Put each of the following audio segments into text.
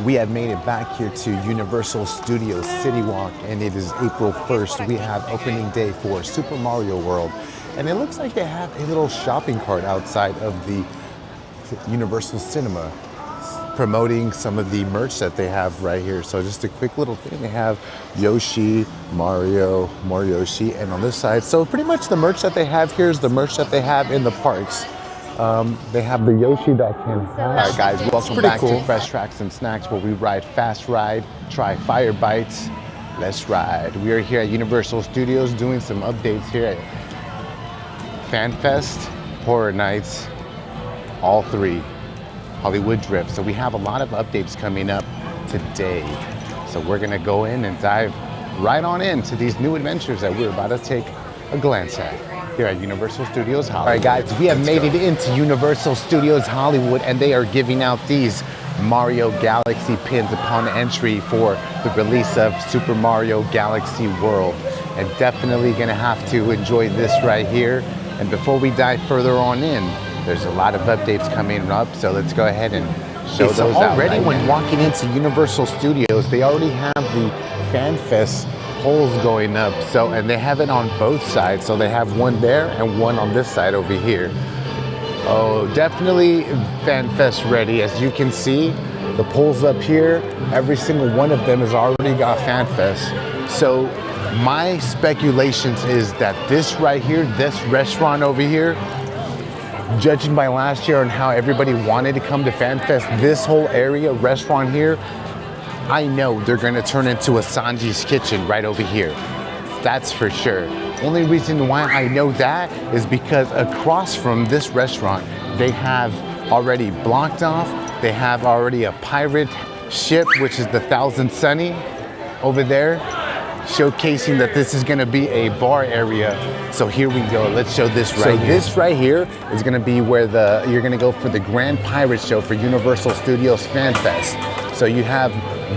We have made it back here to Universal Studios City Walk, and it is April 1st. We have opening day for Super Mario World, and it looks like they have a little shopping cart outside of the Universal Cinema promoting some of the merch that they have right here. So just a quick little thing, they have Yoshi, Mario, more Yoshi, and on this side, so pretty much the merch that they have here is the merch that they have in the parks. They have the Yoshi that can have. All right, guys, welcome back to Fresh Tracks and Snacks, where we ride fast ride, try fire bites. Let's ride. We are here at Universal Studios doing some updates here at FanFest, Horror Nights, all three, Hollywood Drift. So we have a lot of updates coming up today. So we're gonna go in and dive right on into these new adventures that we're about to take a glance at here at Universal Studios Hollywood. All right, guys, we have made it into Universal Studios Hollywood, and they are giving out these Mario Galaxy pins upon entry for the release of Super Mario Galaxy World. And definitely gonna have to enjoy this right here. And before we dive further on in, there's a lot of updates coming up, so let's go ahead and show those out. Already when walking into Universal Studios, they already have the FanFest poles going up, so, and they have it on both sides, so they have one there and one on this side over here. Oh, definitely FanFest ready. As you can see, the poles up here, every single one of them has already got FanFest. So my speculations is that this right here, this restaurant over here, judging by last year and how everybody wanted to come to FanFest, this whole area, restaurant here, I know they're gonna turn into a Sanji's Kitchen right over here. That's for sure. Only reason why I know that is because across from this restaurant, they have already blocked off, they have already a pirate ship, which is the Thousand Sunny over there, showcasing that this is gonna be a bar area. So here we go, let's show this right here. This right here is gonna be where you're gonna go for the Grand Pirate Show for Universal Studios FanFest. So you have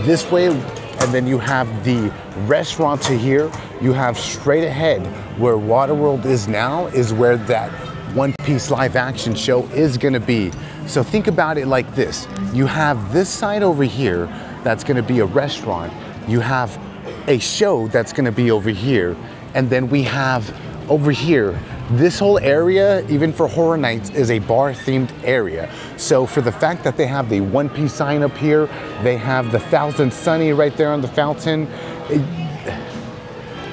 this way, and then you have the restaurant to here. You have straight ahead where Waterworld is now is where that One Piece live action show is gonna be. So think about it like this. You have this side over here that's gonna be a restaurant. You have a show that's gonna be over here. And then we have over here, this whole area, even for Horror Nights, is a bar themed area. So for the fact that they have the One Piece sign up here, they have the Thousand Sunny right there on the fountain,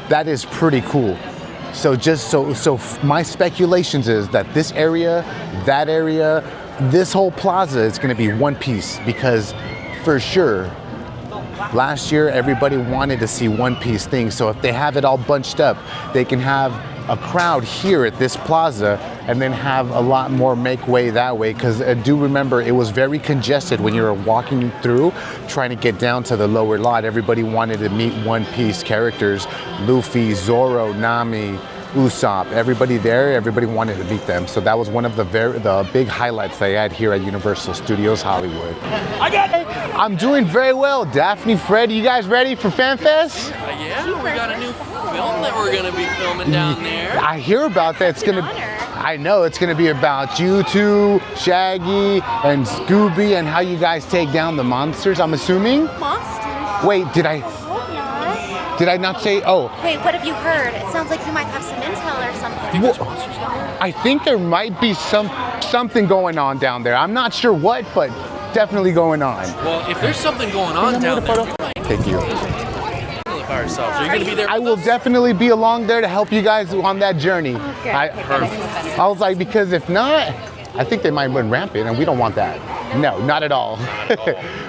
that is pretty cool. So just so my speculations is that this area, that area, this whole plaza is gonna be One Piece, because for sure, last year everybody wanted to see One Piece things. So if they have it all bunched up, they can have a crowd here at this plaza and then have a lot more make way that way, because I do remember it was very congested when you were walking through trying to get down to the lower lot. Everybody wanted to meet One Piece characters, Luffy, Zoro, Nami, Usopp, everybody there, everybody wanted to meet them. So that was one of the big highlights they had here at Universal Studios Hollywood. I got it! I'm doing very well. Daphne, Fred, you guys ready for FanFest? Yeah, we got a new film that we're gonna be filming down there. I hear about that. It's gonna, I know it's gonna be about you two, Shaggy, and Scooby, and how you guys take down the monsters, I'm assuming? Monsters? Wait, did I not say, oh. Wait, what have you heard? It sounds like you might have some intel or something. Well, I think there might be something going on down there. I'm not sure what, but definitely going on. Well, if there's something going on down there, we might thank you. by ourselves. Are you gonna be there? I will definitely be along there to help you guys on that journey. Okay. I was like, because if not, I think they might run rampant, and we don't want that. No, not at all.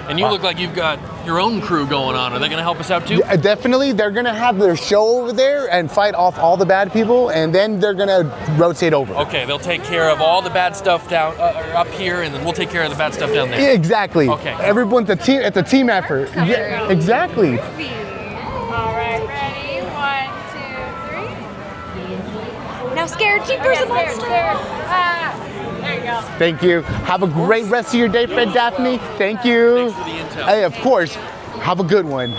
And you look like you've got your own crew going on. Are they gonna help us out too? Yeah, definitely, they're gonna have their show over there and fight off all the bad people, and then they're gonna rotate over. Okay, they'll take care of all the bad stuff down up here, and then we'll take care of the bad stuff down there. Exactly. Okay. Everyone's a team. It's a team effort. Yeah, exactly. All right, ready? 1, 2, 3. Now scared keepers of monsters. There you go. Thank you. Have a great rest of your day, Fred, Daphne. Thank you. Thanks for the intel. Hey, of course. Have a good one.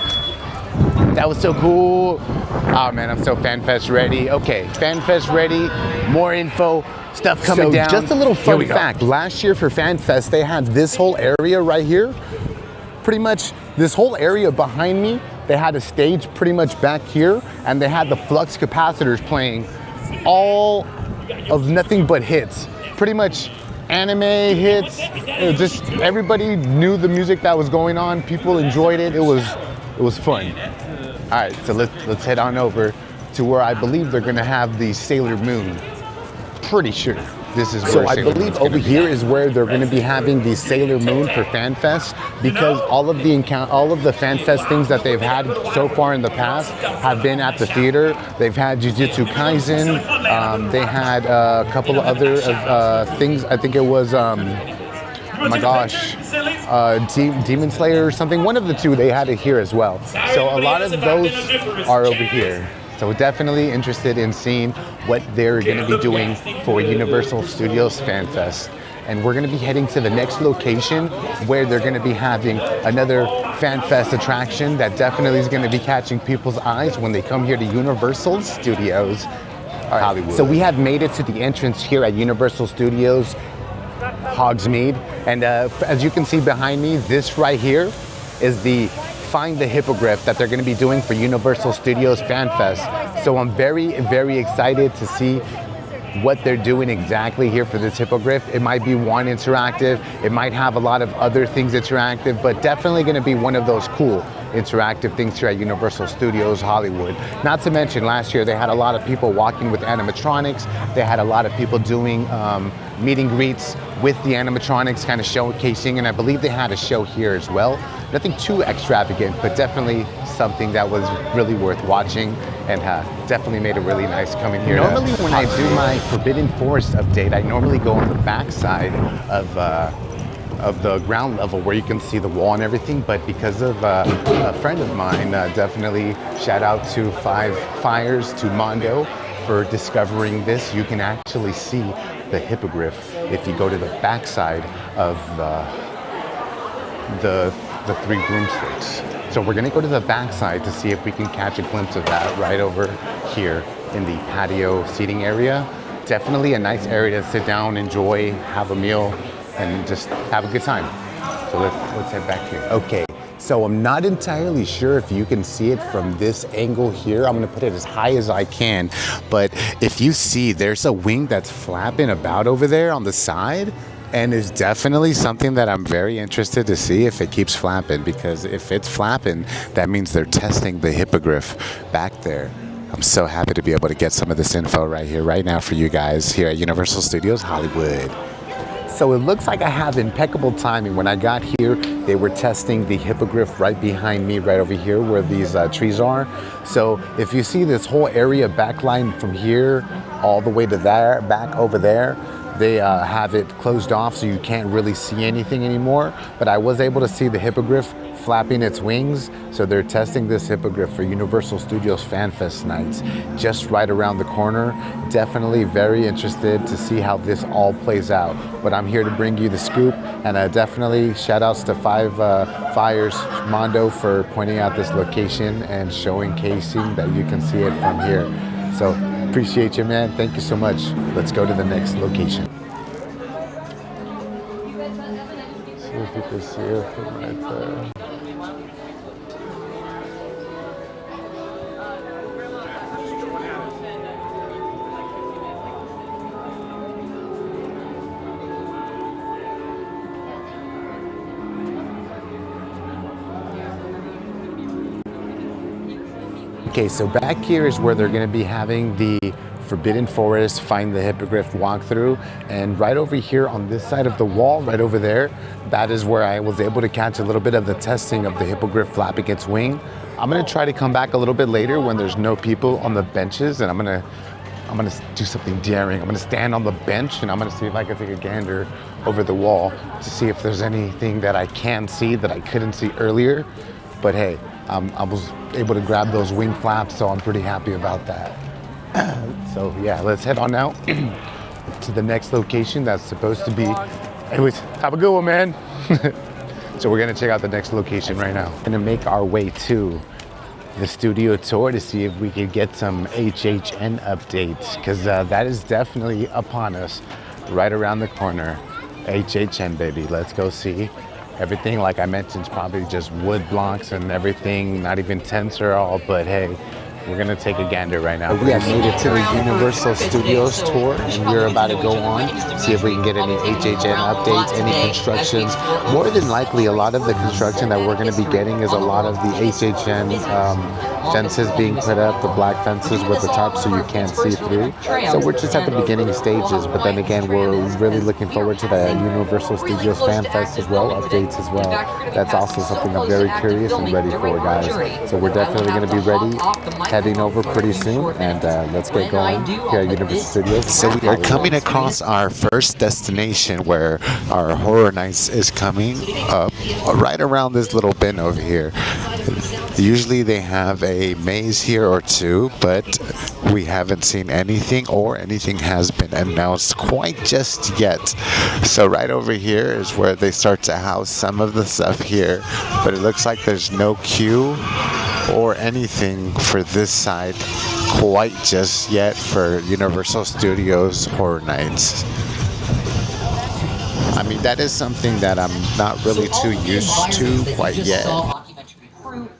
That was so cool. Oh man, I'm so FanFest ready. Okay, FanFest ready. More info, stuff coming down. Just a little fun fact. Last year for FanFest, they had this whole area right here. pretty much this whole area behind me, they had a stage pretty much back here, and they had the flux capacitors playing all of nothing but hits. Pretty much anime hits. It just everybody knew the music that was going on. People enjoyed it. It was fun. All right, so let's head on over to where I believe they're gonna have the Sailor Moon. Pretty sure this is where. So I believe over here is where they're going to be having the Sailor Moon for FanFest, because all of the FanFest things that they've had so far in the past have been at the theater. They've had Jujutsu Kaisen. They had a couple of other things. I think it was. Oh my gosh, Demon Slayer or something. One of the two, they had it here as well. So a lot of those are over here. So definitely interested in seeing what they're going to be doing for Universal Studios Fan Fest. And we're going to be heading to the next location where they're going to be having another Fan Fest attraction that definitely is going to be catching people's eyes when they come here to Universal Studios Hollywood. So we have made it to the entrance here at Universal Studios Hogsmeade. And as you can see behind me, this right here is the Find the Hippogriff that they're going to be doing for Universal Studios Fan Fest. So I'm very, very excited to see what they're doing exactly here for this Hippogriff. It might be one interactive, it might have a lot of other things interactive, but definitely going to be one of those cool interactive things here at Universal Studios Hollywood. Not to mention last year they had a lot of people walking with animatronics. They had a lot of people doing meet and greets with the animatronics, kind of showcasing, and I believe they had a show here as well. Nothing too extravagant, but definitely something that was really worth watching, and definitely made a really nice coming here. Normally when I do my Forbidden Forest update, I normally go on the back side of the ground level where you can see the wall and everything, but because of a friend of mine, definitely shout out to Five Fires, to Mondo, for discovering this. You can actually see the Hippogriff if you go to the back side of the three broomsticks. So we're gonna go to the back side to see if we can catch a glimpse of that right over here in the patio seating area. Definitely a nice area to sit down, enjoy, have a meal, and just have a good time. So let's head back here. Okay, so I'm not entirely sure if you can see it from this angle here. I'm gonna put it as high as I can, but if you see, there's a wing that's flapping about over there on the side, and it's definitely something that I'm very interested to see if it keeps flapping, because if it's flapping, that means they're testing the Hippogriff back there. I'm so happy to be able to get some of this info right here, right now for you guys here at Universal Studios Hollywood. So it looks like I have impeccable timing. When I got here, they were testing the Hippogriff right behind me, right over here where these trees are. So if you see this whole area backline from here all the way to there, back over there, they have it closed off so you can't really see anything anymore. But I was able to see the Hippogriff flapping its wings. So they're testing this Hippogriff for Universal Studios Fan Fest nights, just right around the corner. Definitely very interested to see how this all plays out. But I'm here to bring you the scoop, and definitely shout outs to Five Fires Mondo for pointing out this location and showing casing that you can see it from here. So appreciate you, man. Thank you so much. Let's go to the next location. See if you can see it from right there. Okay, so back here is where they're going to be having the Forbidden Forest Find the Hippogriff walkthrough, and right over here on this side of the wall, right over there, that is where I was able to catch a little bit of the testing of the Hippogriff flapping its wing. I'm going to try to come back a little bit later when there's no people on the benches, and I'm going to do something daring. I'm going to stand on the bench and I'm going to see if I can take a gander over the wall to see if there's anything that I can see that I couldn't see earlier. But hey, I was able to grab those wing flaps, so I'm pretty happy about that. So yeah, let's head on out to the next location that's supposed to be. Anyways, have a good one, man. So we're gonna check out the next location right now. Gonna make our way to the studio tour to see if we can get some HHN updates, because that is definitely upon us, right around the corner. HHN, baby, let's go see Everything, like I mentioned, is probably just wood blocks and everything, not even tents or all, but hey, we're gonna take a gander right now. We have made it to the Universal Studios tour, and we're about to go on, see if we can get any HHN updates, any constructions. More than likely, a lot of the construction that we're gonna be getting is a lot of the HHN fences being put up, the black fences with the tarp so you can't see through. So we're just at the beginning stages, but then again, we're really looking forward to the Universal Studios Fan Fest as well, updates as well. That's also something I'm very curious and ready for, guys. So we're definitely gonna be ready, heading over pretty soon, and let's get going here at Universal Studios. So we are coming across our first destination where our Horror Nights is coming up, right around this little bend over here. Usually they have a maze here or two, but we haven't seen anything, or anything has been announced quite just yet. So right over here is where they start to house some of the stuff here, but it looks like there's no queue or anything for this side quite just yet for Universal Studios Horror Nights. I mean, that is something that I'm not really too used to quite yet.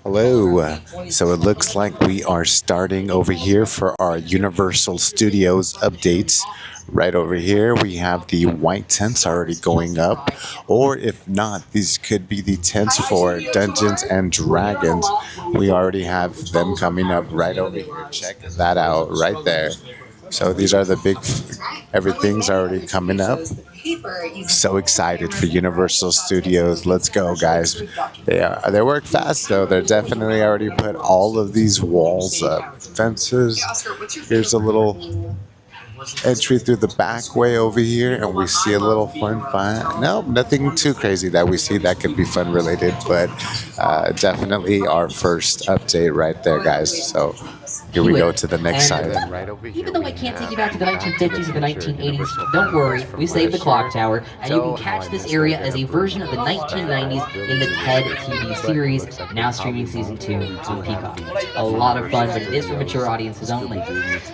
Hello. So it looks like we are starting over here for our Universal Studios updates. Right over here, we have the white tents already going up, or if not, these could be the tents for Dungeons and Dragons. We already have them coming up right over here. Check that out right there. So these are the big, everything's already coming up. So excited for Universal Studios. Let's go, guys. They work fast though. They're definitely already put all of these walls up, fences. Here's a little entry through the back way over here, and we see a little fun. No, nothing too crazy that we see that could be fun related, but definitely our first update right there, guys. So here we go to the next side. Even though I can't take you back to the 1950s or the 1980s, don't worry, we saved the clock tower, and you can catch this area as a version of the 1990s in the TED TV series, now streaming season 2 on Peacock. A lot of fun, but it is for mature audiences only.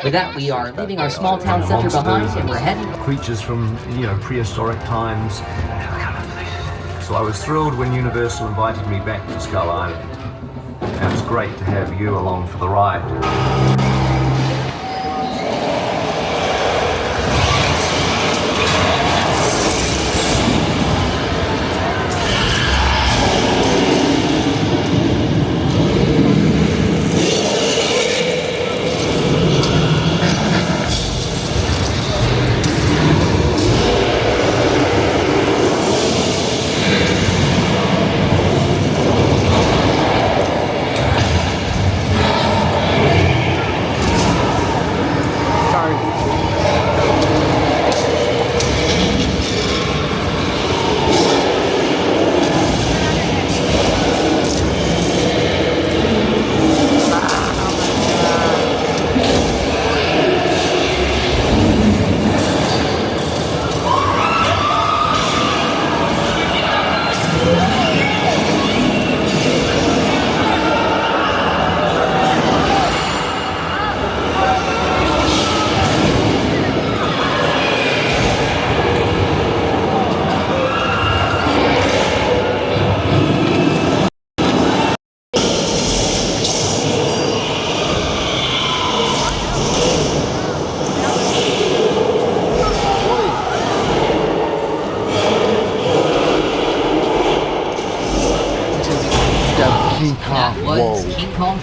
With that, we are leaving our small town center behind, and we're heading... Creatures from, prehistoric times. So I was thrilled when Universal invited me back to Skull Island. And it's great to have you along for the ride.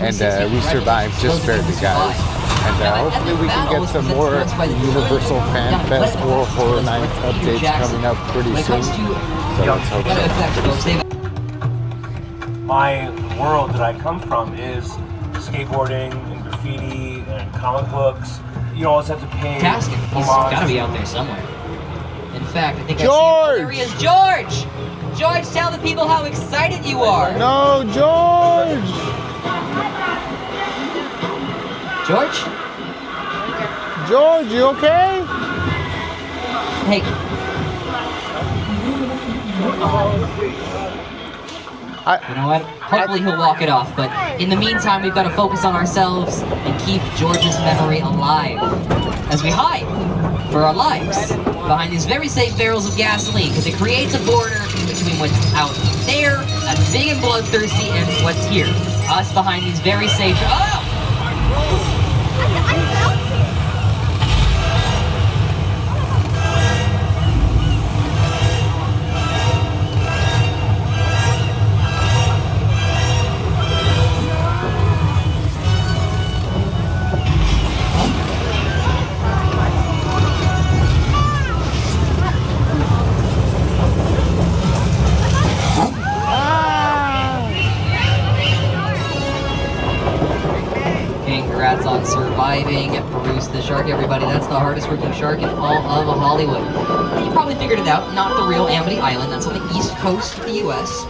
And we survived just barely, guys. And hopefully we can get some more Universal Fan Fest or Horror Nights updates coming up pretty soon. So let's hope so. My world that I come from is skateboarding and graffiti and comic books. You always have to pay. Casket. He's gotta be out there somewhere. In fact, I think George! There he is. George! George, tell the people how excited you are. No, George! George? George, you okay? Hey. You know what? Hopefully he'll walk it off, but in the meantime, we've got to focus on ourselves and keep George's memory alive as we hide for our lives behind these very safe barrels of gasoline, because it creates a border between what's out there, that's big and bloodthirsty, and what's here. Us behind these very safe. Oh! Congrats on surviving Bruce the Shark, everybody. That's the hardest working shark in all of Hollywood. You probably figured it out. Not the real Amity Island. That's on the east coast of the U.S.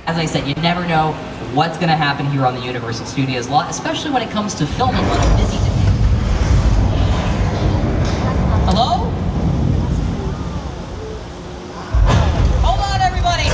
As I said, you never know what's going to happen here on the Universal Studios lot, especially when it comes to filming on a busy day. Hello? Hold on, everybody!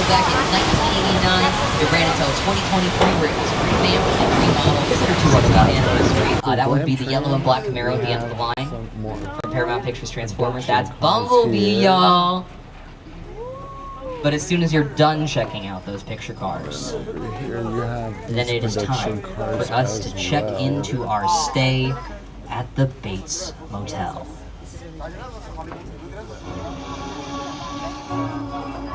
Back in 1989, it ran until 2023, where it was revamped and remodeled. Is there two running on anniversary? That would be the yellow and black Camaro at the end of the line from Paramount Pictures Transformers. That's Bumblebee, y'all. But as soon as you're done checking out those picture cars, then it is time for us to check into our stay at the Bates Motel.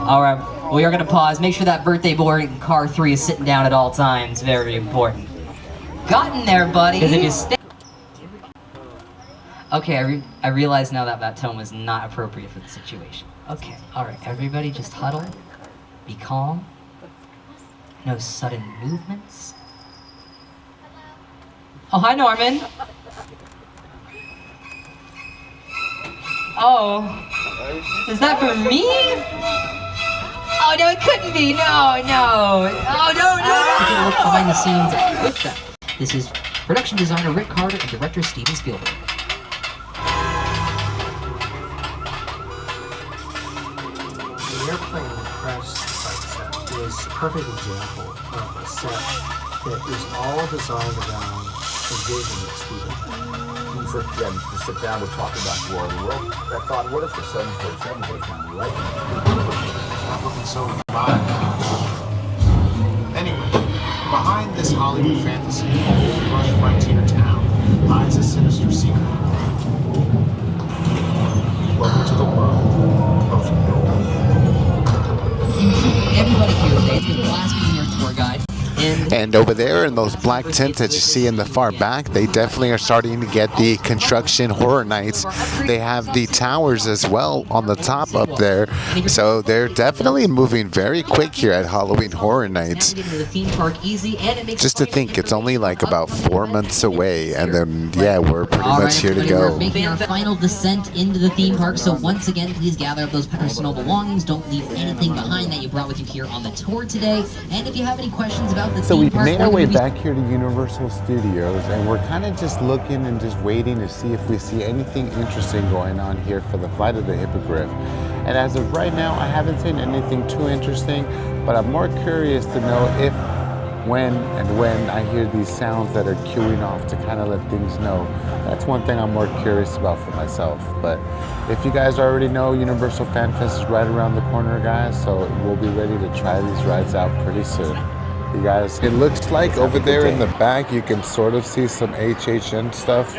Alright, we are going to pause. Make sure that birthday boy in car 3 is sitting down at all times. Very important. Gotten there, buddy! Because if you stay... Okay, I realize now that that tone was not appropriate for the situation. Okay, alright, everybody just huddle. Be calm. No sudden movements. Oh, hi, Norman! Oh, is that for me? Oh no, it couldn't be. No. Oh no. Take a look behind the scenes with them. This is production designer Rick Carter and director Steven Spielberg. The airplane crash site set is a perfect example of a set that is all designed around the vision of Steven. To sit down, we're talking about War of the World. I thought, what if the 747 was on the right? Not looking so fine. Anyway, behind this Hollywood fantasy of old rush frontier town lies a sinister secret. Welcome to the world of no. Everybody here today, it's been a blast being your tour guide. And over there in those black tents that you see in the far back, they definitely are starting to get the construction Horror Nights. They have the towers as well on the top up there. So they're definitely moving very quick here at Halloween Horror Nights. Just to think, it's only like about 4 months away, and then, yeah, we're pretty much here to go. We're making our final descent into the theme park, so once again, please gather up those personal belongings. Don't leave anything behind that you brought with you here on the tour today. And if you have any questions about the So we theme park made our we're way gonna be back here to Universal Studios, and we're kind of just looking and just waiting to see if we see anything interesting going on here for the Flight of the Hippogriff. And as of right now, I haven't seen anything too interesting, but I'm more curious to know if, when I hear these sounds that are queuing off to kind of let things know. That's one thing I'm more curious about for myself. But if you guys already know, Universal Fan Fest is right around the corner, guys, so we'll be ready to try these rides out pretty soon. You guys, it looks like over there in the back, you can sort of see some HHN stuff.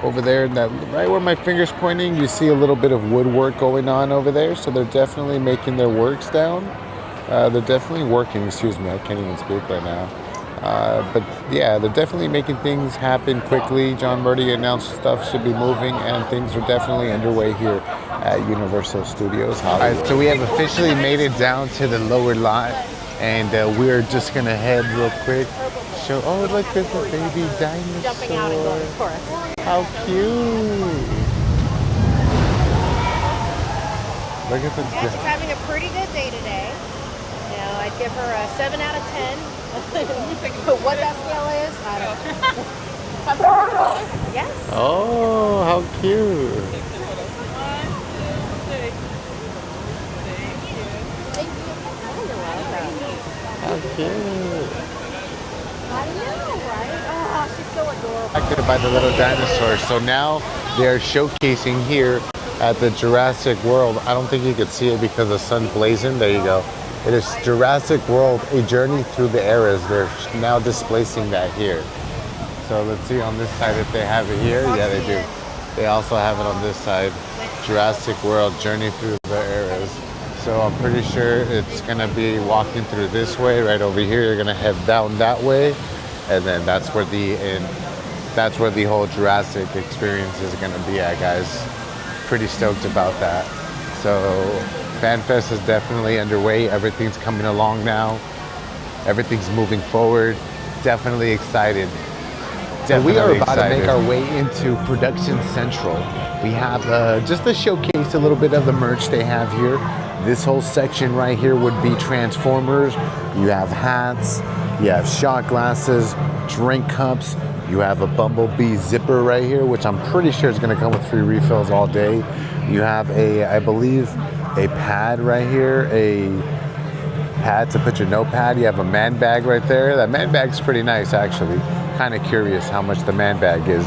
Over there, that right where my finger's pointing, you see a little bit of woodwork going on over there. So they're definitely making their works down. They're definitely working, excuse me, I can't even speak right now. But yeah, they're definitely making things happen quickly. John Murdy announced stuff should be moving, and things are definitely underway here at Universal Studios Hollywood. All right, so we have officially made it down to the lower lot, and we're just gonna head real quick. Show, oh look, there's a baby dinosaur. Jumping out and going for us. How cute! Look at the. Yeah, she's having a pretty good day today. You know, I'd give her a 7 out of 10. But what that scale is, I don't know. Yes. Oh, how cute! How cute! I know, right? Oh, she's so adorable. Attracted by the little dinosaur. So now they're showcasing here at the Jurassic World. I don't think you could see it because the sun's blazing. There you go. It is Jurassic World, a journey through the eras. They're now displacing that here. So let's see on this side if they have it here. Yeah, they do. They also have it on this side. Jurassic World, journey through the eras. So I'm pretty sure it's gonna be walking through this way, right over here. You're gonna head down that way, and then that's where the whole Jurassic experience is gonna be at, guys. Pretty stoked about that. So FanFest is definitely underway. Everything's coming along now. Everything's moving forward. Definitely excited. We are about to make our way into Production Central. We have just to showcase a little bit of the merch they have here. This whole section right here would be Transformers. You have hats, you have shot glasses, drink cups. You have a Bumblebee zipper right here, which I'm pretty sure is going to come with free refills all day. You have I believe, a pad right here, a pad to put your notepad. You have a man bag right there. That man bag's pretty nice, actually. Kind of curious how much the man bag is.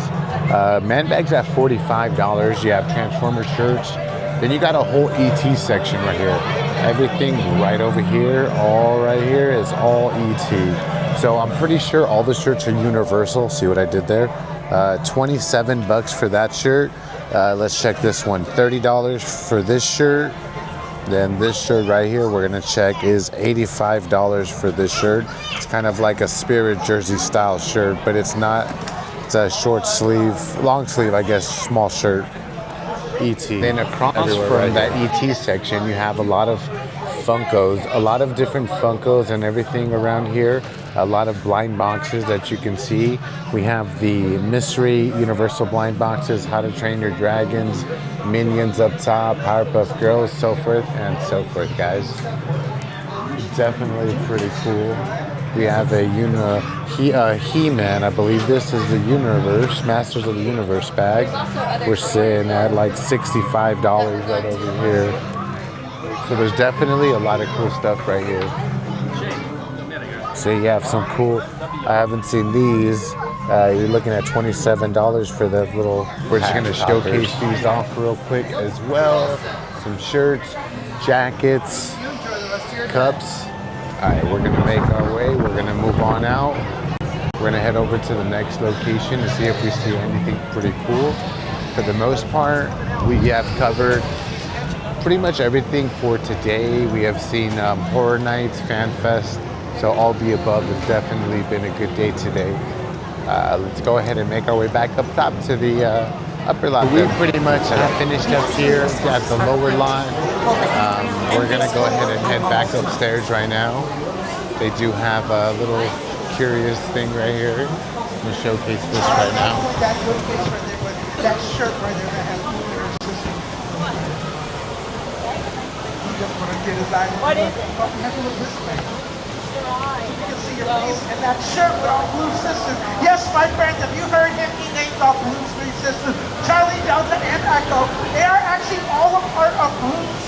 Man bag's at $45. You have Transformers shirts. Then you got a whole ET section right here. Everything right over here, all right here is all ET. So I'm pretty sure all the shirts are universal. See what I did there? 27 bucks for that shirt. Let's check this one. $30 for this shirt. Then this shirt right here, we're gonna check, is $85 for this shirt. It's kind of like a Spirit jersey style shirt, but it's not. It's a short sleeve, long sleeve, I guess, small shirt. ET. Then across from that ET section, you have a lot of Funkos, a lot of different Funkos and everything around here. A lot of blind boxes that you can see. We have the mystery Universal blind boxes, How to Train Your Dragons, Minions up top, Powerpuff Girls, so forth and so forth, guys. Definitely pretty cool. We have a He-Man, I believe this is the Universe, Masters of the Universe bag. We're sitting at like $65 right over here. So there's definitely a lot of cool stuff right here. So you have some cool, I haven't seen these. You're looking at $27 for the little, we're just gonna showcase these off real quick as well. Some shirts, jackets, cups. All right, we're gonna make our way. We're gonna move on out. We're gonna head over to the next location to see if we see anything pretty cool. For the most part, we have covered pretty much everything for today. We have seen Horror Nights, Fan Fest, so all the above has definitely been a good day today. Let's go ahead and make our way back up top to the upper lot. We pretty much have finished up here at the lower lot. We're gonna go ahead and head back upstairs right now. They do have a little curious thing right here. I'm gonna showcase this right now. That shirt right there that has What is it? You can see please? And that shirt with all blue sisters. Yes, my friends, have you heard him? He named all Blue's three sisters. Charlie, Delta, and Echo. They are actually all a part of Blue's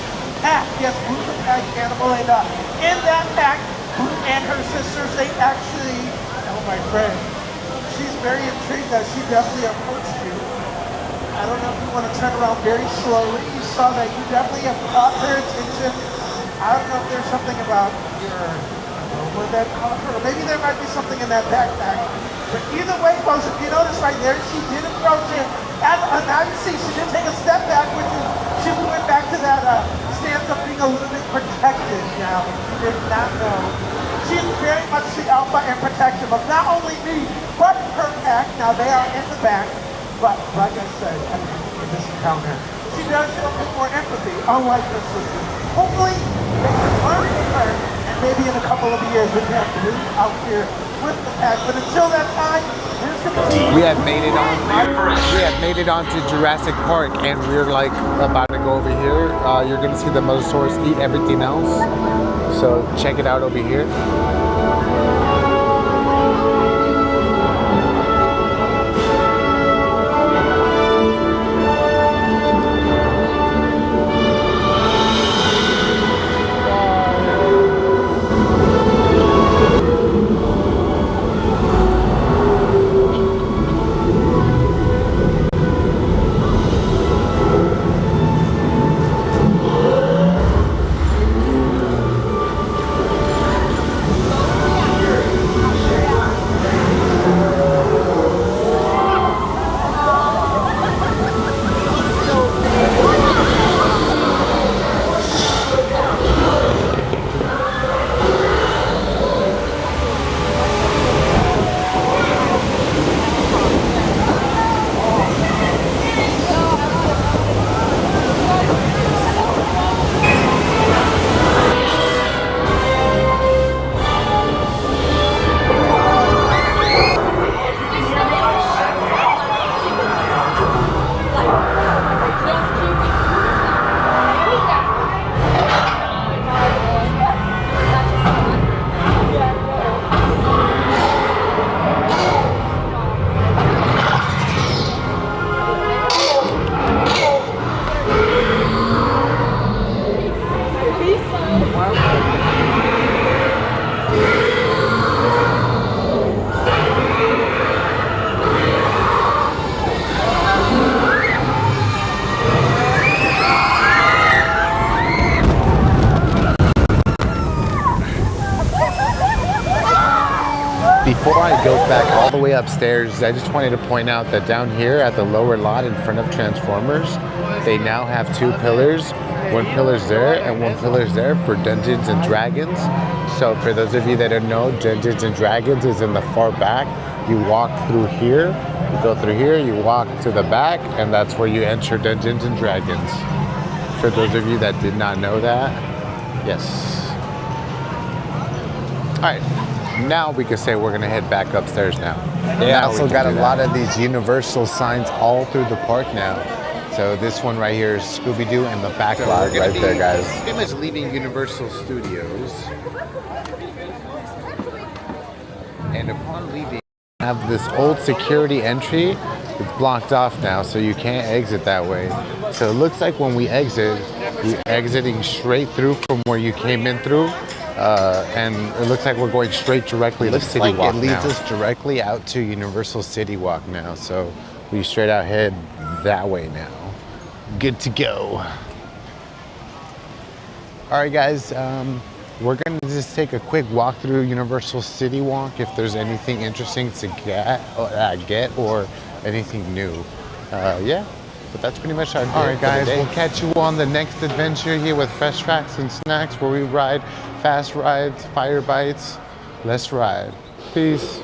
pack. Yes, Blue's a pack animal. And in that pack, Blue and her sisters, they actually, oh my friend, she's very intrigued that she definitely approached you. I don't know if you want to turn around very slowly. You saw that you definitely have caught her attention. I don't know if there's something about your aroma that caught her, or maybe there might be something in that backpack. But either way, folks, if you notice right there, she did approach him. And now you see she did take a step back, which is she went back to that stance of being a little bit protective now. You did not know. She's very much the alpha and protective of not only me, but her pack. Now they are in the back. But like I said, in this encounter, she does show a bit more empathy, unlike her sister. Hopefully, they can learn from her, and maybe in a couple of years we can have to move out here with the pack. But until that time, we're just gonna see. We have made it on. We have made it onto Jurassic Park, and we're like about to go over here. You're gonna see the Mosasaurus eat everything else. So check it out over here. Before I go back all the way upstairs, I just wanted to point out that down here at the lower lot in front of Transformers, they now have two pillars. One pillar's there and one pillar's there for Dungeons and Dragons. So for those of you that don't know, Dungeons and Dragons is in the far back. You walk through here, you go through here, you walk to the back, and that's where you enter Dungeons and Dragons. For those of you that did not know that, yes. All right. Now we can say we're gonna head back upstairs now. They also got a lot of these Universal signs all through the park now. So this one right here is Scooby-Doo and the back lot right there, guys. Pretty much leaving Universal Studios. And upon leaving, we have this old security entry. It's blocked off now, so you can't exit that way. So it looks like when we exit, we're exiting straight through from where you came in through. And it looks like we're going straight directly to City Walk now. It leads us directly out to Universal City Walk now. So we straight out head that way now. Good to go. All right, guys. We're gonna just take a quick walk through Universal City Walk if there's anything interesting to get or anything new. Yeah. But that's pretty much our day. All right, guys, we'll catch you on the next adventure here with Fresh Tracks and Snacks, where we ride fast rides, fire bites. Let's ride. Peace.